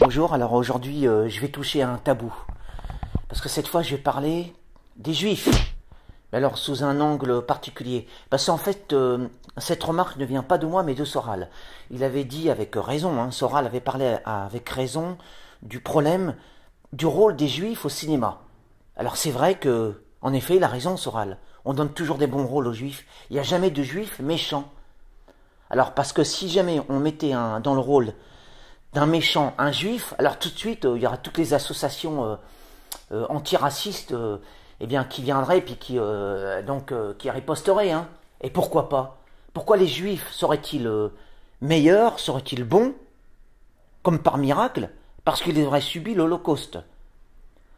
Bonjour, alors aujourd'hui je vais toucher à un tabou. Parce que cette fois je vais parler des juifs. Mais alors sous un angle particulier. Parce qu'en fait, cette remarque ne vient pas de moi mais de Soral. Il avait dit avec raison, Soral avait parlé avec raison du problème du rôle des juifs au cinéma. Alors c'est vrai que, en effet, il a raison Soral. On donne toujours des bons rôles aux juifs. Il n'y a jamais de juifs méchants. Alors parce que si jamais on mettait dans le rôle d'un méchant, un juif, alors tout de suite, il y aura toutes les associations antiracistes eh bien, qui viendraient et puis qui riposteraient. Hein. Et pourquoi pas? Pourquoi les juifs seraient-ils meilleurs, seraient-ils bons, comme par miracle, parce qu'ils auraient subi l'Holocauste?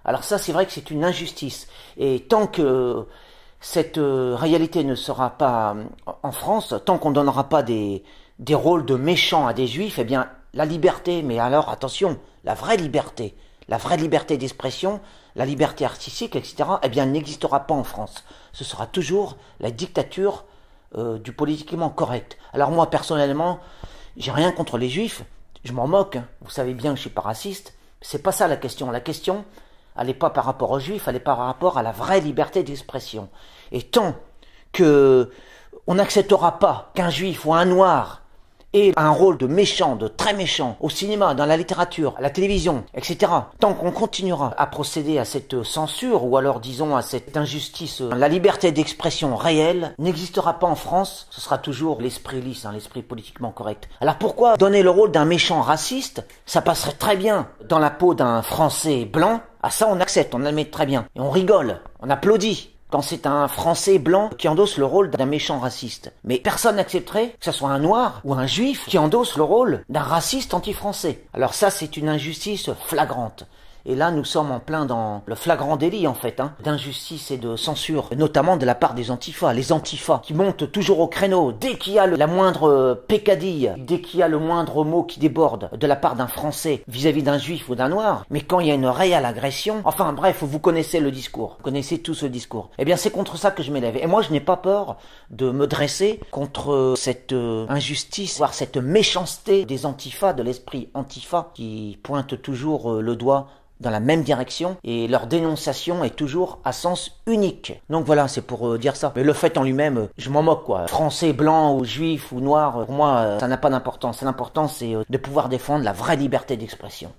Alors ça, c'est vrai que c'est une injustice. Et tant que cette réalité ne sera pas en France, tant qu'on ne donnera pas des rôles de méchants à des juifs, eh bien, la liberté, mais alors attention, la vraie liberté d'expression, la liberté artistique, etc., eh bien, n'existera pas en France. Ce sera toujours la dictature du politiquement correct. Alors moi, personnellement, j'ai rien contre les juifs, je m'en moque, hein. Vous savez bien que je suis pas raciste, c'est pas ça la question. La question, elle n'est pas par rapport aux juifs, elle est par rapport à la vraie liberté d'expression. Et tant que on n'acceptera pas qu'un juif ou un noir ait un rôle de méchant, de très méchant, au cinéma, dans la littérature, à la télévision, etc., tant qu'on continuera à procéder à cette censure, ou alors disons à cette injustice, la liberté d'expression réelle n'existera pas en France, ce sera toujours l'esprit lisse, l'esprit politiquement correct. Alors pourquoi donner le rôle d'un méchant raciste? Ça passerait très bien dans la peau d'un Français blanc. Ah ça on accepte, on admet très bien. Et on rigole, on applaudit quand c'est un Français blanc qui endosse le rôle d'un méchant raciste. Mais personne n'accepterait que ce soit un noir ou un juif qui endosse le rôle d'un raciste anti-français. Alors ça, c'est une injustice flagrante. Et là, nous sommes en plein dans le flagrant délit, en fait, d'injustice et de censure, notamment de la part des antifas. Les antifas qui montent toujours au créneau dès qu'il y a la moindre peccadille, dès qu'il y a le moindre mot qui déborde de la part d'un Français vis-à-vis d'un juif ou d'un noir. Mais quand il y a une réelle agression, enfin bref, vous connaissez le discours, vous connaissez tout ce discours. Eh bien, c'est contre ça que je m'élève. Et moi, je n'ai pas peur de me dresser contre cette injustice, voire cette méchanceté des antifas, de l'esprit antifa, qui pointe toujours le doigt dans la même direction, et leur dénonciation est toujours à sens unique. Donc voilà, c'est pour dire ça. Mais le fait en lui-même, je m'en moque, quoi. Français, blanc, ou juif, ou noir, pour moi, ça n'a pas d'importance. L'important, c'est de pouvoir défendre la vraie liberté d'expression.